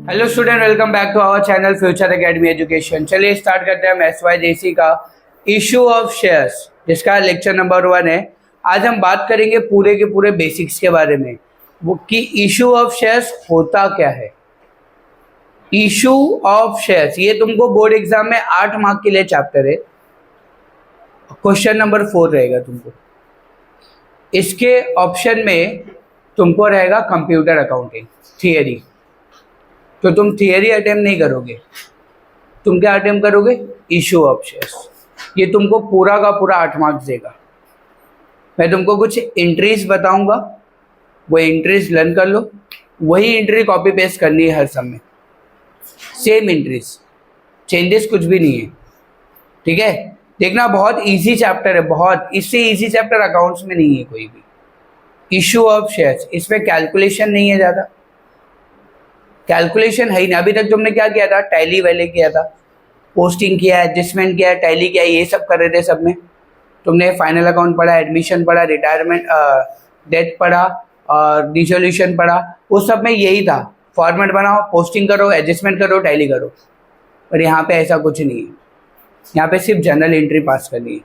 Hello student, welcome back to our channel future academy education. चलिए start करते हैं हम SYJC का इशू ऑफ शेयर्स, जिसका लेक्चर नंबर 1 है। आज हम बात करेंगे पूरे के पूरे बेसिक्स के बारे में, वो कि इशू ऑफ शेयर्स होता क्या है। इशू ऑफ शेयर्स ये तुमको बोर्ड एग्जाम में 8 मार्क के लिए चैप्टर है। क्वेश्चन नंबर 4 रहेगा तुमको। इसके ऑप्शन में तुमको रहेगा कंप्यूटर अकाउंटिंग थियरी, तो तुम थियरी अटेम्प्ट नहीं करोगे, तुम क्या अटेम्प्ट करोगे, इशू ऑफ शेयर्स। ये तुमको पूरा का पूरा 8 मार्क्स देगा। मैं तुमको कुछ एंट्रीज बताऊंगा, वो एंट्रीज लर्न कर लो। वही एंट्री कॉपी पेस्ट करनी है हर समय, सेम एंट्रीज, चेंजेस कुछ भी नहीं है। ठीक है, देखना बहुत इजी चैप्टर है, बहुत। इससे इजी चैप्टर अकाउंट्स में नहीं है कोई भी। इशू ऑफ शेयर्स, इसमें कैलकुलेशन नहीं है ज़्यादा, कैलकुलेशन है ही नहीं। अभी तक तुमने क्या किया था, टैली वैली किया था, पोस्टिंग किया, एडजस्टमेंट किया, टैली किया, ये सब कर रहे थे। सब में तुमने फाइनल अकाउंट पढ़ा, एडमिशन पढ़ा, रिटायरमेंट डेथ पढ़ा और डिसोल्यूशन पढ़ा। उस सब में यही था, फॉर्मेट बनाओ, पोस्टिंग करो, एडजस्टमेंट करो, टैली करो। पर यहाँ पे ऐसा कुछ नहीं है, यहाँ पे सिर्फ जनरल एंट्री पास करनी है।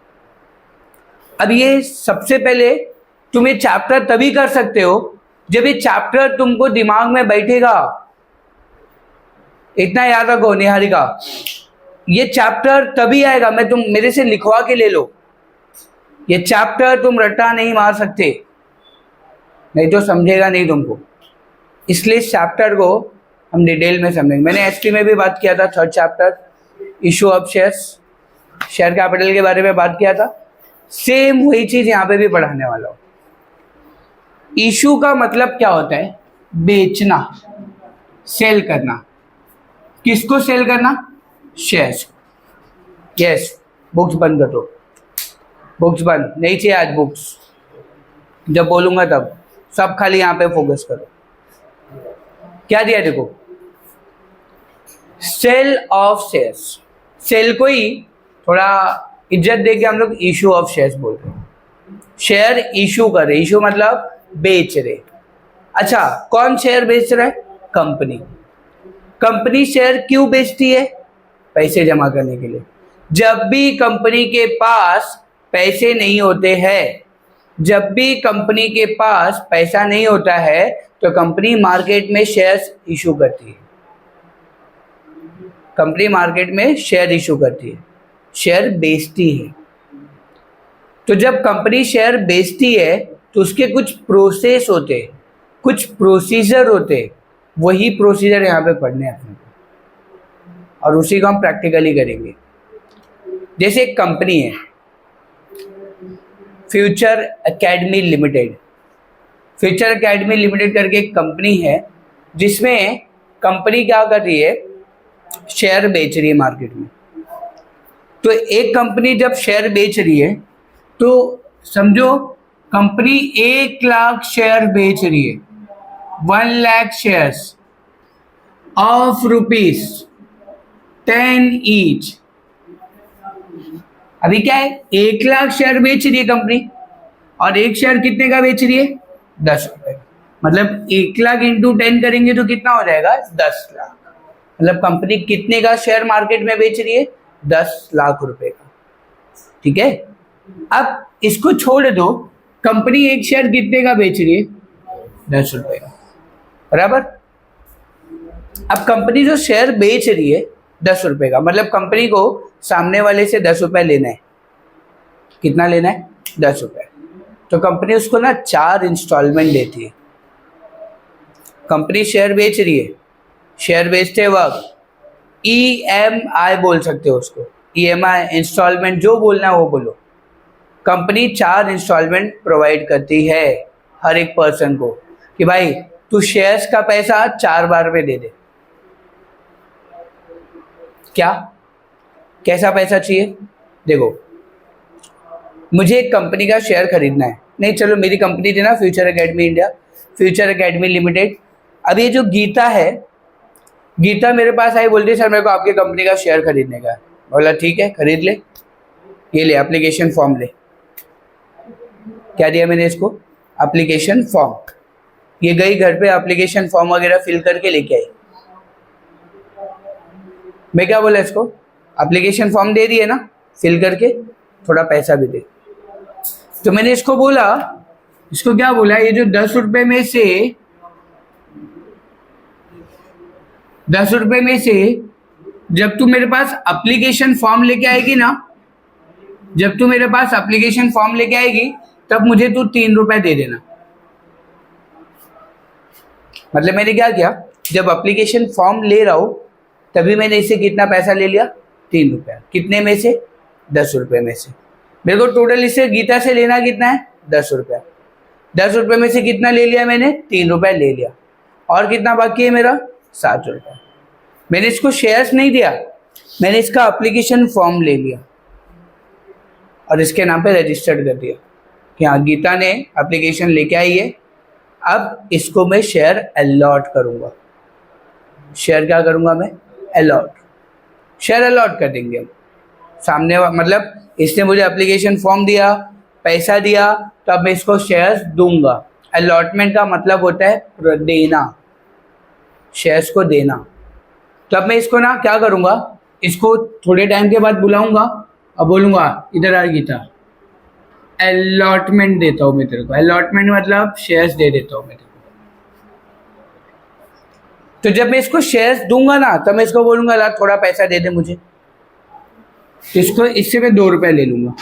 अब ये सबसे पहले तुम ये चैप्टर तभी कर सकते हो जब ये चैप्टर तुमको दिमाग में बैठेगा। इतना याद रखो निहारिका, ये चैप्टर तभी आएगा, तुम मेरे से लिखवा के ले लो। ये चैप्टर तुम रट्टा नहीं मार सकते, नहीं तो समझेगा नहीं तुमको। इसलिए इस चैप्टर को हम डिटेल में समझेंगे। मैंने एसटी में भी बात किया था, 3rd chapter issue of shares, share capital के बारे में बात किया था। सेम वही चीज यहाँ पे भी पढ़ाने वाला हूँ। इशू का मतलब क्या होता है, बेचना, सेल करना। किसको सेल करना, शेयर्स। यस, बुक्स बंद कर दो, बुक्स बंद नहीं चाहिए आज। बुक्स जब बोलूंगा तब सब खाली यहाँ पे फोकस करो। क्या दिया देखो, सेल ऑफ शेयर्स। सेल को ही थोड़ा इज्जत दे के हम लोग इशू ऑफ शेयर्स बोलते हैं। शेयर इशू कर रहे, इशू मतलब बेच रहे। अच्छा, कौन शेयर बेच रहा है, कंपनी। कंपनी शेयर क्यों बेचती है, पैसे जमा करने के लिए। जब भी कंपनी के पास पैसे नहीं होते हैं, जब भी कंपनी के पास पैसा नहीं होता है, तो कंपनी मार्केट में शेयर्स इशू करती है। कंपनी मार्केट में शेयर इशू करती है, शेयर बेचती है। तो जब कंपनी शेयर बेचती है तो उसके कुछ प्रोसेस होते, कुछ प्रोसीजर होते। वही प्रोसीजर यहाँ पे पढ़ने अपने को, और उसी को हम प्रैक्टिकली करेंगे। जैसे एक कंपनी है, future academy limited. Future academy limited करके एक कंपनी है, जिसमें कंपनी क्या कर रही है, शेयर बेच रही है मार्केट में। तो एक कंपनी जब शेयर बेच रही है, तो समझो कंपनी 1 लाख शेयर बेच रही है, 1 लाख शेयर्स ऑफ ₹10 ईच। अभी क्या है, 1 लाख शेयर बेच रही है कंपनी, और एक शेयर कितने का बेच रही है, 10 रुपए। मतलब 1 लाख इंटू 10 करेंगे तो कितना हो जाएगा, 10 लाख। मतलब कंपनी कितने का शेयर मार्केट में बेच रही है, 10 लाख रुपए का। ठीक है, अब इसको छोड़ दो, कंपनी एक शेयर कितने का बेच रही है, 10 रुपए का, बराबर। अब कंपनी जो शेयर बेच रही है 10 रुपए का, मतलब कंपनी को सामने वाले से 10 रुपए लेना है। कितना लेना है, 10 रुपए। तो कंपनी उसको ना 4 इंस्टॉलमेंट देती है। कंपनी शेयर बेच रही है, शेयर बेचते वक्त EMI बोल सकते हो उसको, EMI इंस्टॉलमेंट, जो बोलना है वो बोलो। कंपनी 4 इंस्टॉलमेंट प्रोवाइड करती है हर एक पर्सन को, कि भाई तू शेयर्स का पैसा 4 बार में दे दे। क्या, कैसा पैसा चाहिए, देखो मुझे एक कंपनी का शेयर खरीदना है। नहीं, चलो मेरी कंपनी थी ना future academy India, future academy limited. अब ये जो गीता है, गीता मेरे पास आई, बोलती है सर मेरे को आपकी कंपनी का शेयर खरीदने का है। बोला ठीक है, खरीद ले, ये ले एप्लीकेशन फॉर्म ले। क्या दिया मैंने इसको, एप्लीकेशन फॉर्म। ये गई घर पे एप्लीकेशन फॉर्म वगैरह फिल करके लेके आई। मैं क्या बोला इसको, एप्लीकेशन फॉर्म दे दिए ना फिल करके, थोड़ा पैसा भी दे। तो मैंने इसको बोला, इसको क्या बोला, ये जो 10 रुपए में से 10 रुपए में से जब तू मेरे पास एप्लीकेशन फॉर्म लेके आएगी ना, जब तू मेरे पास एप्लीकेशन फॉर्म लेके आएगी तब मुझे तू 3 रुपए दे देना। मतलब मैंने क्या किया, जब एप्लीकेशन फॉर्म ले रहा हूं तभी मैंने इससे कितना पैसा ले लिया, 3 रुपया। कितने में से, 10 रुपए में से। मेरे को टोटल इससे गीता से लेना कितना है, 10 रुपया। 10 रुपए में से कितना ले लिया मैंने, 3 रुपया ले लिया। और कितना बाकी है मेरा, 7 रुपया। मैंने इसको शेयर्स नहीं दिया, मैंने इसका एप्लीकेशन फॉर्म ले लिया और इसके नाम पे रजिस्टर्ड कर दिया कि हाँ गीता ने एप्लीकेशन लेके आई है, अब इसको मैं शेयर अलॉट करूंगा। शेयर क्या करूंगा मैं, अलॉट। शेयर अलॉट कर देंगे हम सामने, मतलब इसने मुझे एप्लीकेशन फॉर्म दिया, पैसा दिया, तो अब मैं इसको शेयर्स दूंगा। अलॉटमेंट का मतलब होता है देना, शेयर्स को देना। तो अब मैं इसको ना क्या करूंगा, इसको थोड़े टाइम के बाद बुलाऊंगा और बोलूंगा इधर आ गीता, अलॉटमेंट देता हूं मैं तेरे को। अलॉटमेंट मतलब शेयर्स दे देता हूं मैं तेरे को। तो जब मैं इसको शेयर्स दूंगा ना, तब मैं इसको बोलूंगा ला थोड़ा पैसा दे दे मुझे। तो इसको, इससे मैं 2 रुपए ले लूंगा।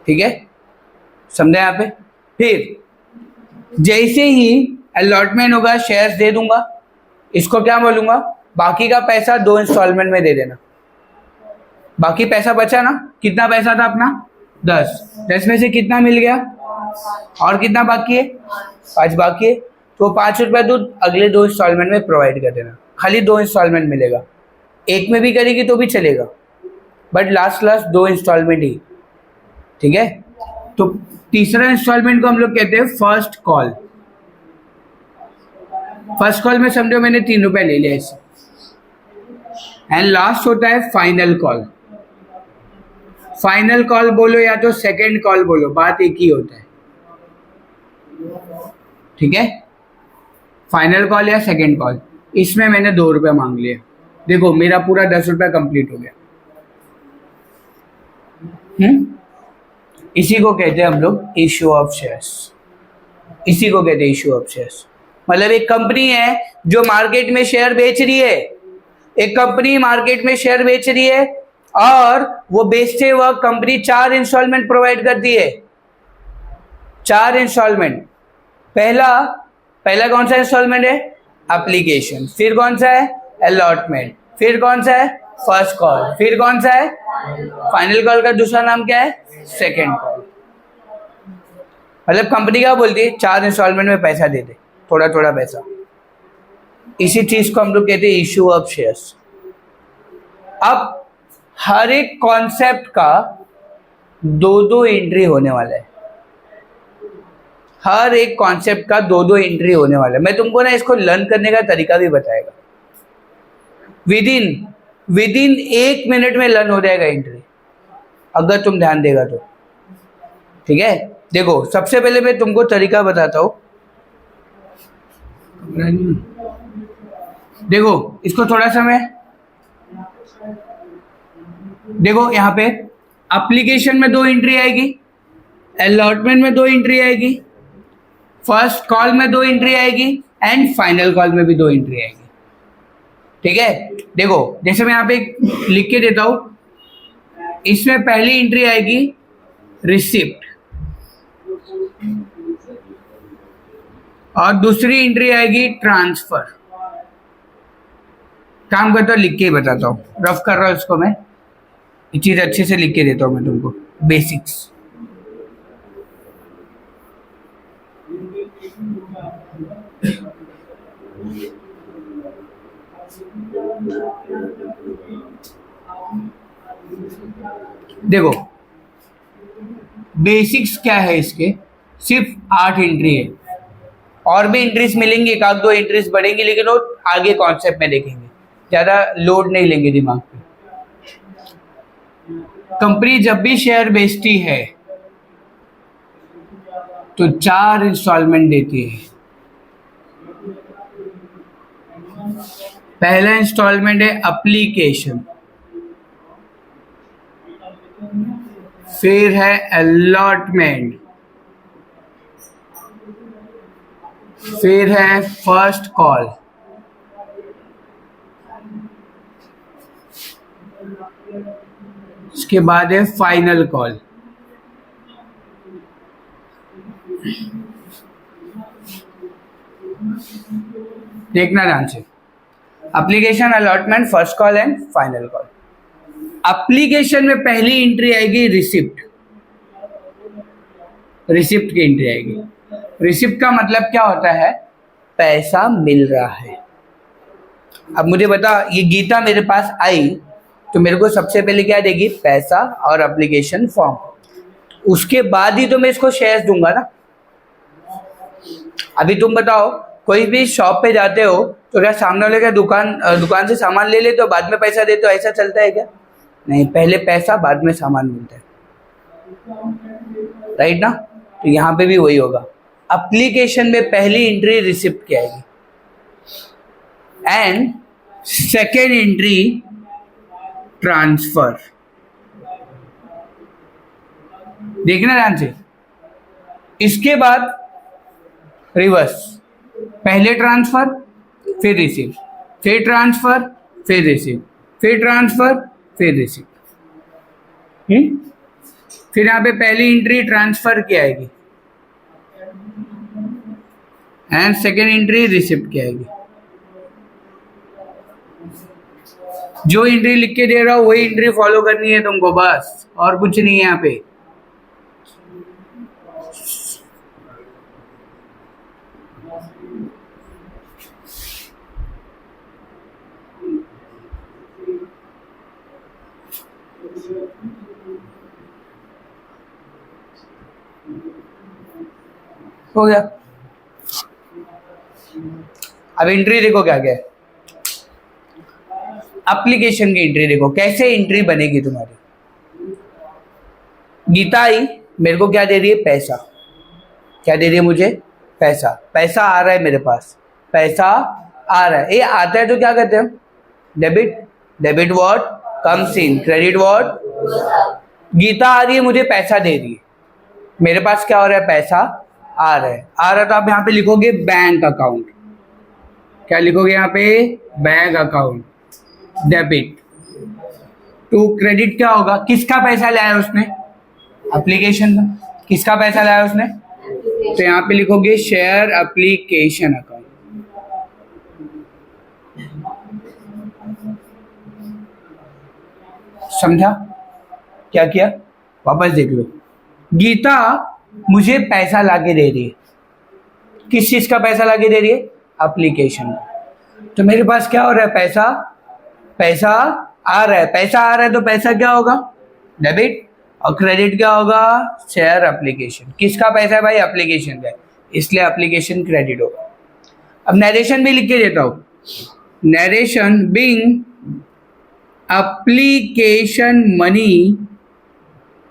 ठीक है, समझे यहाँ पे। फिर जैसे ही अलॉटमेंट होगा, शेयर्स दे दूंगा, इसको क्या बोलूंगा, बाकी का पैसा 2 इंस्टॉलमेंट में दे देना। बाकी पैसा बचा ना, कितना पैसा था अपना, 10 में से कितना मिल गया, और कितना बाकी है, 5 बाकी है। तो 5 रुपया तू अगले 2 इंस्टॉलमेंट में प्रोवाइड कर देना। खाली 2 इंस्टॉलमेंट मिलेगा, एक में भी करेगी तो भी चलेगा, बट लास्ट 2 इंस्टॉलमेंट ही। ठीक है, तो तीसरा इंस्टॉलमेंट को हम लोग कहते हैं फर्स्ट कॉल। फर्स्ट कॉल में समझो मैंने 3 रुपए ले लिया इसे। एंड लास्ट होता है फाइनल कॉल। फाइनल कॉल बोलो या तो सेकेंड कॉल बोलो, बात एक ही होता है। ठीक है, फाइनल कॉल या सेकेंड कॉल, इसमें मैंने 2 रुपए मांग लिए। देखो मेरा पूरा 10 रुपया कंप्लीट हो गया। इसी को कहते हैं हम लोग इश्यू ऑफ शेयर्स। इसी को कहते हैं इश्यू ऑफ शेयर्स। मतलब एक कंपनी है जो मार्केट में शेयर बेच रही है, एक कंपनी मार्केट में शेयर बेच रही है और वो बेचते वक्त कंपनी 4 इंस्टॉलमेंट प्रोवाइड करती है। 4 इंस्टॉलमेंट। पहला कौन सा इंस्टॉलमेंट है, एप्लीकेशन। फिर कौन सा है, अलॉटमेंट। फिर कौन सा है, फर्स्ट कॉल। फिर कौन सा है, फाइनल कॉल का दूसरा नाम क्या है, सेकेंड कॉल। मतलब कंपनी क्या बोलती है, 4 इंस्टॉलमेंट में पैसा दे दे, थोड़ा थोड़ा पैसा। इसी चीज को हम लोग कहते हैं इश्यू ऑफ शेयर्स। अब हर एक कॉन्सेप्ट का 2 एंट्री होने वाला है। हर एक कॉन्सेप्ट का 2 एंट्री होने वाला है। मैं तुमको ना इसको लर्न करने का तरीका भी बताएगा। विदिन 1 मिनट में लर्न हो जाएगा एंट्री, अगर तुम ध्यान देगा तो। ठीक है, देखो सबसे पहले मैं तुमको तरीका बताता हूं। देखो इसको थोड़ा सा मैं, देखो यहाँ पे एप्लीकेशन में 2 एंट्री आएगी, अलॉटमेंट में 2 एंट्री आएगी, फर्स्ट कॉल में 2 एंट्री आएगी एंड फाइनल कॉल में भी 2 एंट्री आएगी। ठीक है, देखो जैसे मैं यहाँ पे लिख के देता हूं, इसमें पहली एंट्री आएगी रिसिप्ट और दूसरी एंट्री आएगी ट्रांसफर। काम करता हूँ, लिख के ही बताता हूँ, रफ कर रहा हूँ इसको मैं, ये चीज अच्छे से लिख के देता हूँ मैं तुमको, बेसिक्स। देखो बेसिक्स क्या है इसके, सिर्फ 8 एंट्री है। और भी एंट्रीज मिलेंगी, 1-2 एंट्रीज बढ़ेंगी, लेकिन वो आगे कॉन्सेप्ट में देखेंगे, ज्यादा लोड नहीं लेंगे दिमाग पे। कंपनी जब भी शेयर बेचती है तो 4 इंस्टॉलमेंट देती है। पहला इंस्टॉलमेंट है एप्लीकेशन, फिर है अलॉटमेंट, फिर है फर्स्ट कॉल, इसके बाद है फाइनल कॉल। देखना ध्यान से, application, allotment, first call and final call. Application में पहली एंट्री आएगी रिसिप्ट, रिसिप्ट की एंट्री आएगी। रिसिप्ट का मतलब क्या होता है? पैसा मिल रहा है। अब मुझे बता, ये गीता मेरे पास आई तो मेरे को सबसे पहले क्या देगी? पैसा और एप्लीकेशन फॉर्म। उसके बाद ही तो मैं इसको शेयर्स दूंगा ना। अभी तुम बताओ, कोई भी शॉप पे जाते हो तो क्या सामने वाले का दुकान से सामान ले लेते हो, बाद में पैसा देते हो? ऐसा चलता है क्या? नहीं, पहले पैसा बाद में सामान मिलता है, राइट ना? तो यहाँ पे भी वही होगा। एप्लीकेशन में पहली एंट्री रिसिप्ट की आएगी एंड सेकेंड एंट्री ट्रांसफर। देखना ध्यान से, इसके बाद रिवर्स, पहले ट्रांसफर फिर रिसीव, फिर ट्रांसफर फिर रिसीव, फिर ट्रांसफर फिर रिसीव। फिर यहाँ पे पहली एंट्री ट्रांसफर की आएगी एंड सेकेंड एंट्री रिसिप्ट की आएगी। जो एंट्री लिख के दे रहा हूं वही एंट्री फॉलो करनी है तुमको, बस, और कुछ नहीं है यहाँ पे। हो गया। अब एंट्री देखो क्या क्या है। एप्लीकेशन की एंट्री देखो, कैसे एंट्री बनेगी तुम्हारी। गीता आई, मेरे को क्या दे रही है? पैसा। क्या दे रही है मुझे? पैसा। पैसा आ रहा है मेरे पास, पैसा आ रहा है। ये आता है तो क्या कहते हैं? Debit. Debit what comes in, credit what. Geeta आ रही है, मुझे पैसा दे रही है, मेरे पास क्या हो रहा है? पैसा आ रहा है। आ रहा है तो आप यहाँ पे लिखोगे बैंक अकाउंट। क्या लिखोगे यहाँ पे? Bank account. Debit to credit क्या होगा? किसका पैसा लाया उसने? एप्लीकेशन का। किसका पैसा लाया उसने? तो यहाँ पे लिखोगे शेयर एप्लीकेशन अकाउंट। समझा क्या किया? वापस देख लो। गीता मुझे पैसा लाके दे रही है, किस चीज का पैसा लाके दे रही है? एप्लीकेशन। तो मेरे पास क्या हो रहा है? पैसा। पैसा आ रहा है, पैसा आ रहा है तो पैसा क्या होगा? डेबिट। और क्रेडिट क्या होगा? Share application. किसका पैसा है भाई? एप्लीकेशन का, इसलिए एप्लीकेशन क्रेडिट होगा। अब नरेशन भी लिख के देता हूं। Narration being application money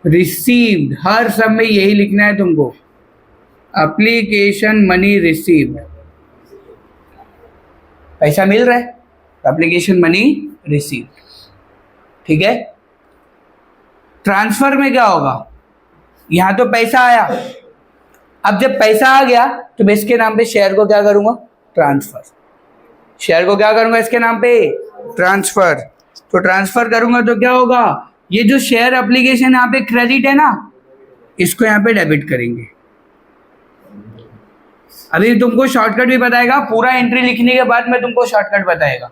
received, हर समय यही लिखना है तुमको, एप्लीकेशन मनी रिसीव्ड। पैसा मिल रहा है, एप्लीकेशन मनी रिसीव्ड, ठीक है। ट्रांसफर में क्या होगा? यहां तो पैसा आया, अब जब पैसा आ गया तो मैं इसके नाम पे शेयर को क्या करूंगा? ट्रांसफर। शेयर को क्या करूंगा इसके नाम पे? ट्रांसफर। तो ट्रांसफर करूंगा तो क्या होगा? ये जो शेयर एप्लीकेशन यहाँ पे क्रेडिट है ना, इसको यहाँ पे डेबिट करेंगे। अभी तुमको शॉर्टकट भी बताएगा, पूरा एंट्री लिखने के बाद मैं तुमको शॉर्टकट बताएगा।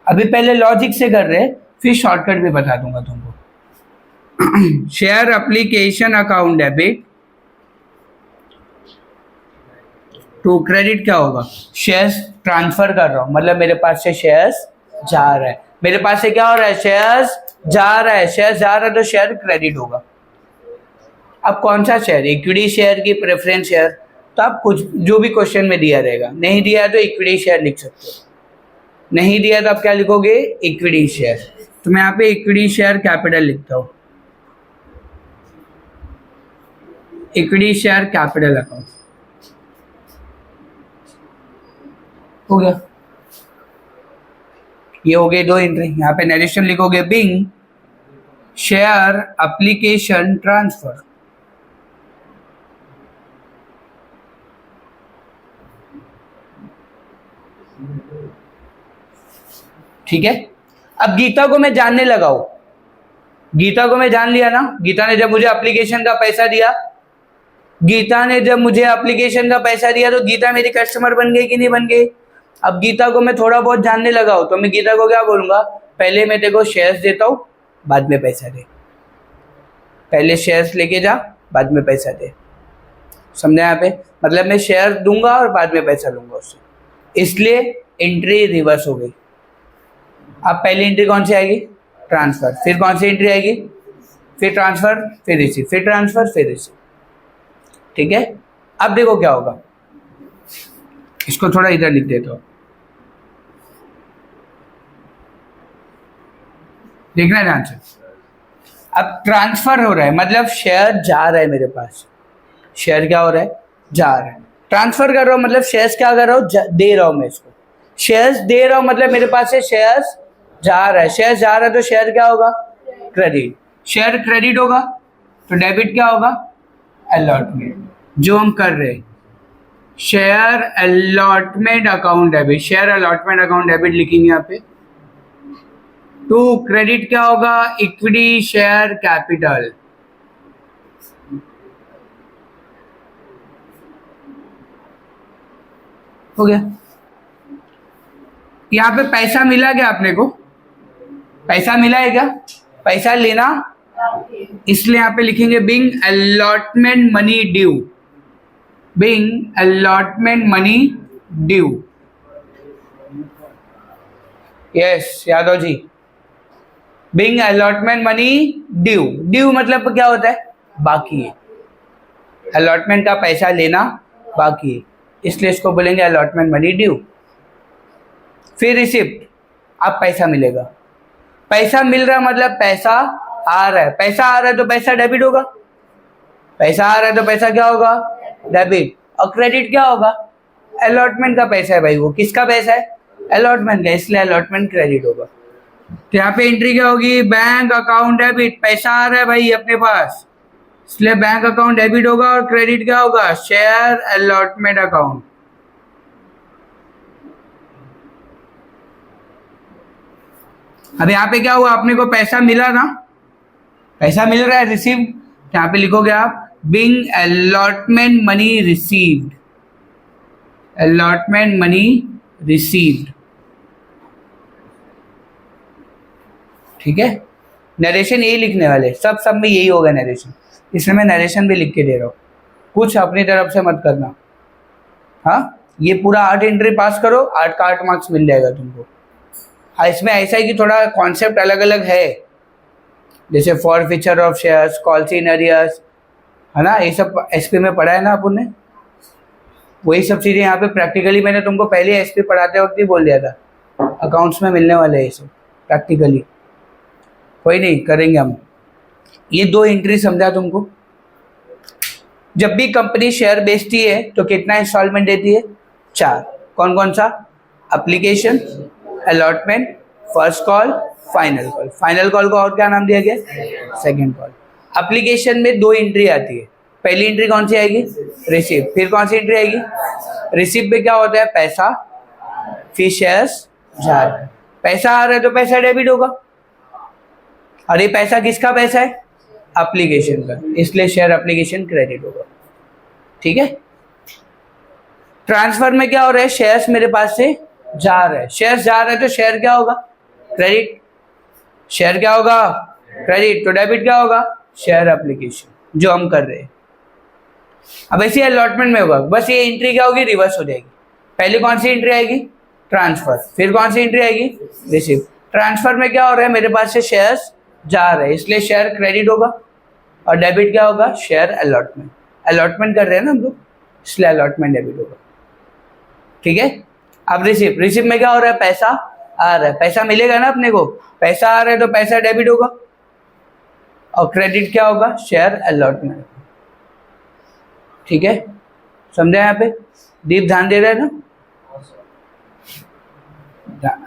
अभी पहले लॉजिक से कर रहे, फिर शॉर्टकट भी बता दूंगा तुमको। Share application account debit to credit क्या होगा? शेयर्स ट्रांसफर कर रहा हूं, मतलब मेरे पास से शेयर्स जा रहा है। मेरे पास से क्या हो रहा है? शेयर्स जा रहा है। शेयर्स जा रहा है तो शेयर क्रेडिट होगा। अब कौन सा शेयर? इक्विटी शेयर की प्रेफरेंस शेयर? तो आप कुछ जो भी क्वेश्चन में दिया रहेगा, नहीं दिया है तो इक्विटी शेयर लिख सकते हो, नहीं दिया तो आप क्या लिखोगे? Equity share. तो मैं यहाँ पे इक्विटी शेयर कैपिटल लिखता हूँ, इक्विटी शेयर कैपिटल अकाउंट। हो गया। ये हो गई 2 एंट्री। यहाँ पे नरेशन लिखोगे बिंग शेयर एप्लीकेशन ट्रांसफर। ठीक है। अब गीता को मैं जानने लगा हूं, गीता को मैं जान लिया ना, गीता ने जब मुझे एप्लीकेशन का पैसा दिया, गीता ने जब मुझे एप्लीकेशन का पैसा दिया तो गीता मेरी कस्टमर बन गई कि नहीं बन गई। अब गीता को मैं थोड़ा बहुत जानने लगा हूं तो मैं गीता को क्या बोलूंगा, पहले मैं तेरे को शेयर्स देता हूं, बाद में पैसा दे। पहले शेयर्स लेके जा, बाद में पैसा दे। समझा यहाँ पे, मतलब मैं शेयर दूंगा और बाद में पैसा लूंगा उससे, इसलिए एंट्री रिवर्स हो गई। अब पहली एंट्री कौन सी आएगी, ट्रांसफर, फिर कौन सी एंट्री आएगी, फिर ट्रांसफर, फिर रिसीव, फिर ट्रांसफर, फिर रिसीव। ठीक है। अब देखो क्या होगा, इसको थोड़ा इधर लिख देता हूं, देखना है ध्यान से। अब ट्रांसफर हो रहा है मतलब शेयर जा रहा है मेरे पास, शेयर क्या हो रहा है, जा रहा है। ट्रांसफर कर रहा हूं मतलब शेयर्स क्या कर रहा हूं, दे रहा हूं मैं इसको, शेयर्स दे रहा हूं मतलब मेरे पास से शेयर्स जा रहा है, शेयर जा रहा है तो शेयर क्या होगा, क्रेडिट। शेयर क्रेडिट होगा तो डेबिट क्या होगा, अलॉटमेंट, जो हम कर रहे हैं। Share allotment account debit, share allotment account debit लिखेंगे यहाँ पे। तो क्रेडिट क्या होगा, इक्विटी शेयर कैपिटल। हो गया। यहाँ पे पैसा मिला क्या आपने को, पैसा मिला है क्या, पैसा लेना, इसलिए यहाँ पे लिखेंगे being allotment money due, being allotment money due. Yes Yadav ji, being allotment money due. Due मतलब क्या होता है, बाकी है, अलॉटमेंट का पैसा लेना बाकी है, इसलिए इसको बोलेंगे अलॉटमेंट मनी ड्यू। फिर रिसिप्ट, अब पैसा मिलेगा, पैसा मिल रहा मतलब पैसा आ रहा है, पैसा आ रहा है तो पैसा डेबिट होगा, पैसा आ रहा है तो पैसा क्या होगा, डेबिट। और क्रेडिट क्या होगा, अलॉटमेंट का पैसा है भाई, वो किसका पैसा है, अलॉटमेंट का, इसलिए अलॉटमेंट क्रेडिट होगा। तो यहाँ पे एंट्री क्या होगी, बैंक अकाउंट डेबिट, पैसा आ रहा है भाई अपने पास, इसलिए बैंक अकाउंट डेबिट होगा। और क्रेडिट क्या होगा, शेयर अलॉटमेंट अकाउंट। अब यहाँ पे क्या हुआ, अपने को पैसा मिला ना, पैसा मिल रहा है, रिसीव, यहाँ पे लिखोगे आप being allotment money received, allotment money received. ठीक है। नरेशन यही लिखने वाले, सब में यही होगा नरेशन, इसलिए मैं नरेशन भी लिख के दे रहा हूँ, कुछ अपनी तरफ से मत करना। हाँ, ये पूरा 8 एंट्री पास करो, 8 का 8 मार्क्स मिल जाएगा तुमको। इसमें ऐसा है कि थोड़ा कॉन्सेप्ट अलग अलग है, जैसे for feature of shares, calls in arrears, है ना, ये सब एसपी में पढ़ा है ना अपन ने, वही सब चीज़ें यहाँ पे प्रैक्टिकली मैंने तुमको पहले एसपी पढ़ाते वक्त ही बोल दिया था, अकाउंट्स में मिलने वाले हैं ये सब प्रैक्टिकली। कोई नहीं, करेंगे हम। ये 2 एंट्री समझा तुमको। जब भी कंपनी शेयर बेचती है तो कितना इंस्टॉलमेंट देती है, 4। कौन कौन सा, application, allotment, first call, final call. Final call को और क्या नाम दिया गया, सेकंड कॉल। एप्लीकेशन में 2 एंट्री आती है, पहली एंट्री कौन सी आएगी, रिसीव, फिर कौन सी एंट्री आएगी, रिसीव में क्या होता है, पैसा, फिर शेयर्स जा रहा है, पैसा आ रहा है तो पैसा डेबिट होगा, और ये पैसा किसका पैसा है, एप्लीकेशन का, इसलिए शेयर एप्लीकेशन क्रेडिट होगा। ठीक है। ट्रांसफर में क्या हो रहा है, शेयर्स मेरे पास से जा रहा है, शेयर्स जा रहा है तो शेयर क्या होगा, क्रेडिट, शेयर क्या होगा, क्रेडिट, तो डेबिट क्या होगा, शेयर एप्लीकेशन, जो हम कर रहे हैं। अब ऐसे अलॉटमेंट में होगा, बस ये एंट्री क्या होगी, रिवर्स हो जाएगी। पहले कौन सी एंट्री आएगी, ट्रांसफर, फिर कौन सी एंट्री आएगी, रिसीव। ट्रांसफर में क्या हो रहा है, मेरे पास से शेयर्स जा रहे हैं, इसलिए शेयर क्रेडिट होगा, और डेबिट क्या होगा, शेयर अलॉटमेंट, अलॉटमेंट कर रहे हैं ना हम लोग, इसलिए अलॉटमेंट डेबिट होगा। ठीक है। अब रिसीव, रिसीव में क्या हो रहा है, पैसा आ रहा है, पैसा मिलेगा ना अपने को, पैसा आ रहा है तो पैसा डेबिट होगा, और क्रेडिट क्या होगा, शेयर अलॉटमेंट। ठीक है, समझे यहाँ पे, दीप ध्यान दे रहे हैं ना,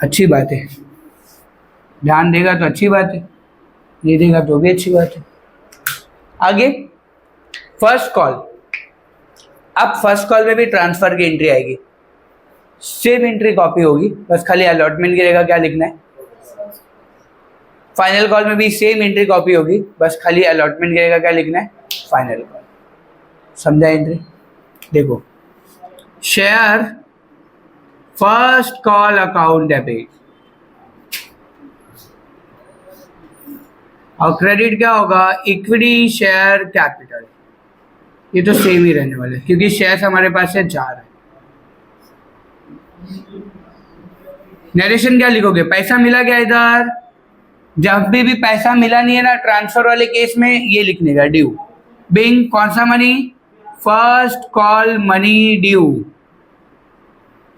अच्छी बात है। ध्यान देगा तो अच्छी बात है, नहीं देगा तो भी अच्छी बात है। आगे फर्स्ट कॉल, अब फर्स्ट कॉल में भी ट्रांसफर की एंट्री आएगी, सेम एंट्री कॉपी होगी, बस खाली अलॉटमेंट गिरेगा क्या लिखना है। फाइनल कॉल में भी सेम एंट्री कॉपी होगी, बस खाली अलॉटमेंट गिरेगा क्या लिखना है, फाइनल कॉल। समझा एंट्री? देखो, share first call account debit, और क्रेडिट क्या होगा, इक्विटी शेयर कैपिटल। ये तो सेम ही रहने वाले क्योंकि शेयर्स हमारे पास है 4 है। नरेशन क्या लिखोगे, पैसा मिला क्या इधर, जब भी पैसा मिला नहीं है ना ट्रांसफर वाले केस में, ये लिखने का ड्यू। बिंग कौन सा money, first call money due,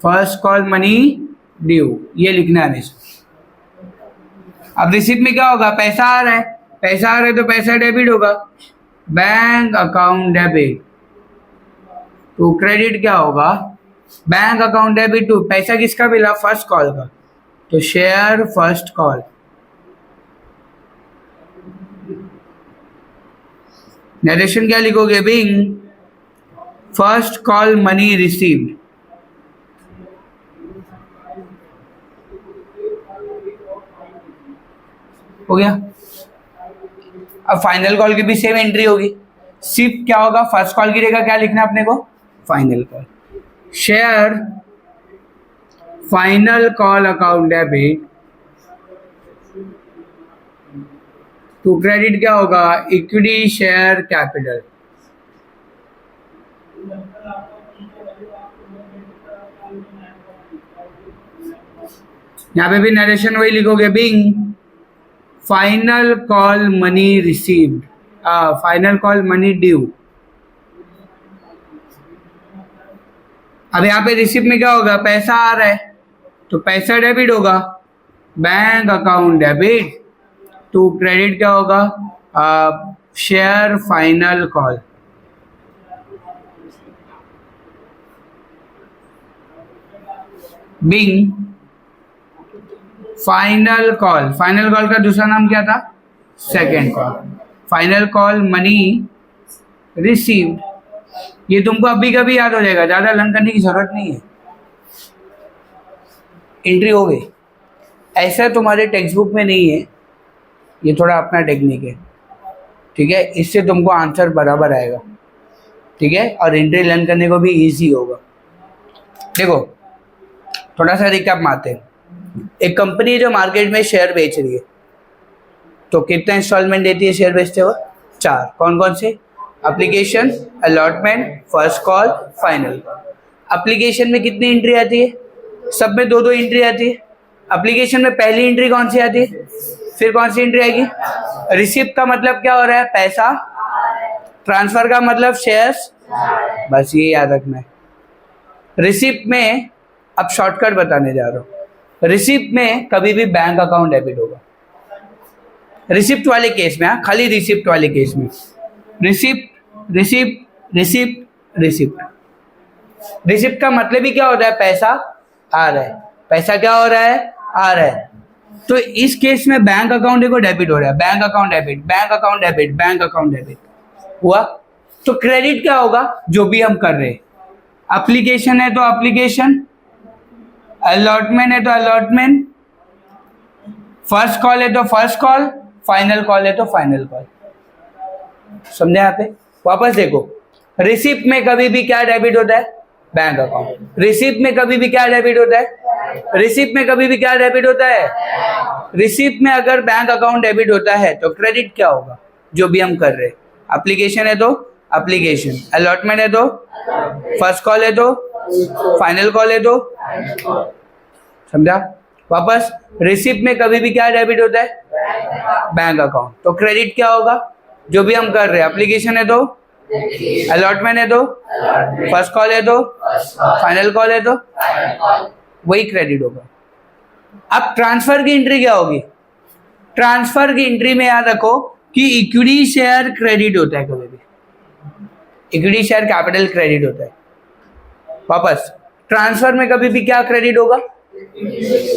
first call money due, ये लिखना है हमेशा। अब रिसिप्ट में क्या होगा, पैसा आ रहा है, पैसा आ रहा है तो पैसा डेबिट होगा, बैंक अकाउंट डेबिट। तो क्रेडिट क्या होगा, बैंक अकाउंट डेबिट टू, पैसा किसका मिला, फर्स्ट कॉल का, तो शेयर फर्स्ट कॉल। नरेशन क्या लिखोगे, being first call money received. हो गया। अब फाइनल कॉल की भी सेम एंट्री होगी, सिर्फ क्या होगा, फर्स्ट कॉल की जगह क्या लिखना है अपने को, final call. Share final call account debit to credit क्या होगा, इक्विटी शेयर कैपिटल। यहां पे भी नरेशन वही लिखोगे, being final call money received, final call money due. अब यहाँ पे रिसीव में क्या होगा, पैसा आ रहा है तो पैसा डेबिट होगा, bank account debit to credit क्या होगा, share final call. Being final call, final call का दूसरा नाम क्या था, second call, final call money received. ये तुमको अभी कभी याद हो जाएगा, ज्यादा लर्न करने की जरूरत नहीं है, एंट्री हो गई। ऐसा तुम्हारे टेक्स्ट बुक में नहीं है, ये थोड़ा अपना टेक्निक है, ठीक है, इससे तुमको आंसर बराबर आएगा, ठीक है, और एंट्री लर्न करने को भी इजी होगा। देखो थोड़ा सा रिकैप मारते हैं। एक कंपनी है जो मार्केट में शेयर बेच रही है, तो कितना इंस्टॉलमेंट देती है शेयर बेचते हुए, 4। कौन कौन से, application, allotment, first call, final. Application में कितनी एंट्री आती है, सब में 2-2 एंट्री आती है। एप्लीकेशन में पहली एंट्री कौन सी आती है, फिर कौन सी एंट्री आएगी, रिसिप्ट का मतलब क्या हो रहा है, पैसा, ट्रांसफर का मतलब शेयर्स, बस ये याद रखना है। रिसिप्ट में अब शॉर्टकट बताने जा रहा हूँ, रिसिप्ट में कभी भी बैंक अकाउंट डेबिट होगा, रिसिप्ट वाले केस में, खाली रिसिप्ट वाले केस में, receipt receipt receipt receipt. Receipt का मतलब ही क्या होता है, पैसा आ रहा है, पैसा क्या हो रहा है, आ रहा है। तो इस केस में बैंक अकाउंट देखो डेबिट हो रहा है, bank account debit, bank account debit, bank account debit हुआ। तो क्रेडिट क्या होगा, जो भी हम कर रहे हैं, एप्लीकेशन है तो एप्लीकेशन, अलॉटमेंट है तो अलॉटमेंट, फर्स्ट कॉल है तो फर्स्ट कॉल, फाइनल कॉल है तो फाइनल कॉल। समझे यहाँ पे? वापस देखो, रिसिप्ट में कभी भी क्या डेबिट होता है, बैंक अकाउंट। रिसिप्ट में कभी भी क्या डेबिट होता है, रिसिप्ट में कभी भी क्या डेबिट होता है, रिसिप्ट में अगर बैंक अकाउंट डेबिट होता है तो क्रेडिट क्या होगा, जो भी हम कर रहे हैं। एप्लीकेशन है तो एप्लीकेशन, अलॉटमेंट है तो, फर्स्ट कॉल है तो, फाइनल कॉल है तो। समझा? वापस, रिसिप्ट में कभी भी क्या डेबिट होता है, बैंक अकाउंट। तो क्रेडिट क्या होगा, जो भी हम कर रहे हैं, एप्लीकेशन है तो, अलॉटमेंट है तो, फर्स्ट कॉल है तो, फाइनल कॉल है तो, वही क्रेडिट होगा। अब ट्रांसफर की एंट्री क्या होगी, ट्रांसफर की एंट्री में याद रखो कि इक्विटी शेयर क्रेडिट होता है, कभी भी इक्विटी शेयर कैपिटल क्रेडिट होता है। वापस, ट्रांसफर में कभी भी क्या क्रेडिट होगा,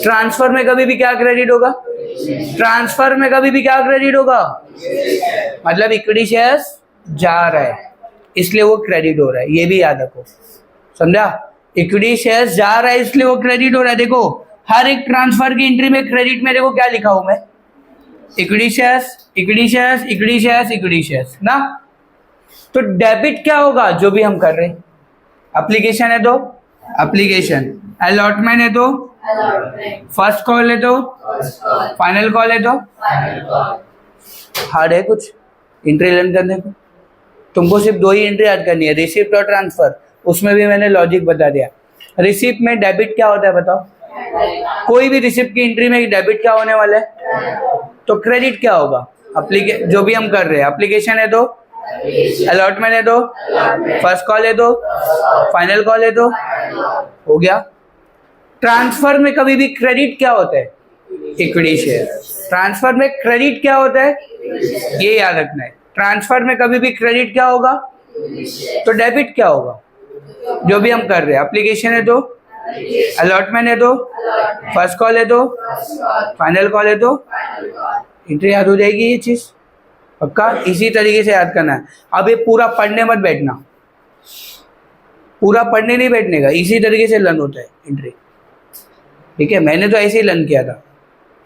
ट्रांसफर में कभी भी क्या क्रेडिट होगा? ट्रांसफर में कभी भी क्या क्रेडिट होगा? मतलब इक्विटी शेयर्स जा रहा है इसलिए वो क्रेडिट हो रहा है, ये भी याद रखो, समझा? इक्विटी शेयर्स जा रहा है इसलिए वो क्रेडिट हो रहा है। देखो हर एक ट्रांसफर की एंट्री में क्रेडिट में देखो क्या लिखा हूं मैं, equity shares equity shares equity shares equity shares ना। तो डेबिट क्या होगा? जो भी हम कर रहे हैं, एप्लीकेशन है तो एप्लीकेशन, अलॉटमेंट है तो फर्स्ट कॉल है तो फाइनल कॉल है तो हार्ड है कुछ एंट्री लर्न करने को? तुमको सिर्फ दो ही एंट्री याद करनी है, रिसिप्ट और ट्रांसफर। उसमें भी मैंने लॉजिक बता दिया। रिसिप्ट में डेबिट क्या होता है बताओ? कोई भी रिसिप्ट की एंट्री में डेबिट क्या होने वाला है? तो क्रेडिट क्या होगा? जो भी हम कर रहे हैं, एप्लीकेशन है तो अलॉटमेंट है तो फर्स्ट कॉल है तो फाइनल कॉल है तो हो गया। ट्रांसफर में कभी भी क्रेडिट क्या होता है? Equity share. ट्रांसफर में क्रेडिट क्या होता है? ये याद रखना है। ट्रांसफर में कभी भी क्रेडिट क्या होगा? तो डेबिट क्या होगा? जो भी हम कर रहे हैं, एप्लीकेशन है तो अलॉटमेंट है तो फर्स्ट कॉल है तो फाइनल कॉल है तो एंट्री याद हो जाएगी। ये चीज पक्का इसी तरीके से याद करना है। अब ये पूरा पढ़ने मत बैठना, पूरा पढ़ने नहीं बैठने का, इसी तरीके से लर्न होता है एंट्री, ठीक है? मैंने तो ऐसे ही लर्न किया था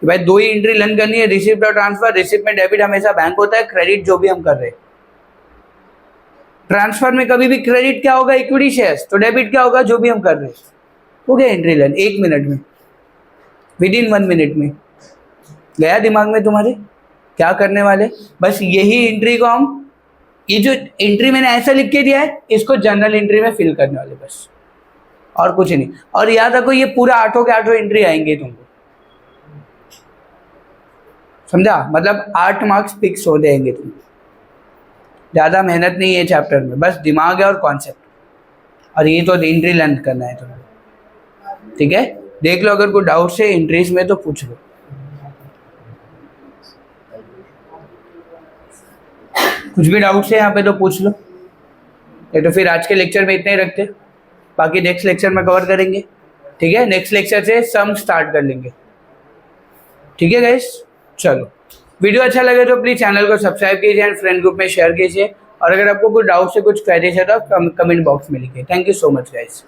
कि भाई दो ही एंट्री लर्न करनी है, रिसिप्ट और ट्रांसफर। रिसिप्ट में डेबिट हमेशा बैंक होता है, क्रेडिट जो भी हम कर रहे हैं। ट्रांसफर में कभी भी क्रेडिट क्या होगा? Equity shares. तो डेबिट क्या होगा? जो भी हम कर रहे हैं। हो गया एंट्री लर्न 1 मिनट में, विदिन 1 मिनट में गया दिमाग में तुम्हारे क्या करने वाले? बस यही एंट्री को हम, ये जो एंट्री मैंने ऐसा लिख के दिया है इसको जनरल एंट्री में फिल करने वाले, बस और कुछ नहीं। और याद रखो ये पूरा 8 के 8 एंट्री आएंगे तुमको, समझा? मतलब 8 मार्क्स फिक्स हो जाएंगे तुमको। ज़्यादा मेहनत नहीं है चैप्टर में, बस दिमाग है और कॉन्सेप्ट, और ये तो एंट्री लर्न करना है तुम्हें, ठीक है? देख लो अगर कोई डाउट है एंट्रीज में तो पूछ लो। कुछ भी डाउट है यहाँ पे तो पूछ लो, ये तो फिर आज के लेक्चर में इतने ही रखते, बाकी नेक्स्ट लेक्चर में कवर करेंगे, ठीक है? नेक्स्ट लेक्चर से सम स्टार्ट कर लेंगे, ठीक है गाइस? चलो, वीडियो अच्छा लगे तो प्लीज चैनल को सब्सक्राइब कीजिए एंड फ्रेंड ग्रुप में शेयर कीजिए, और अगर आपको कोई डाउट से कुछ क्वेरीज है तो कमेंट बॉक्स में लिखिए। Thank you so much guys.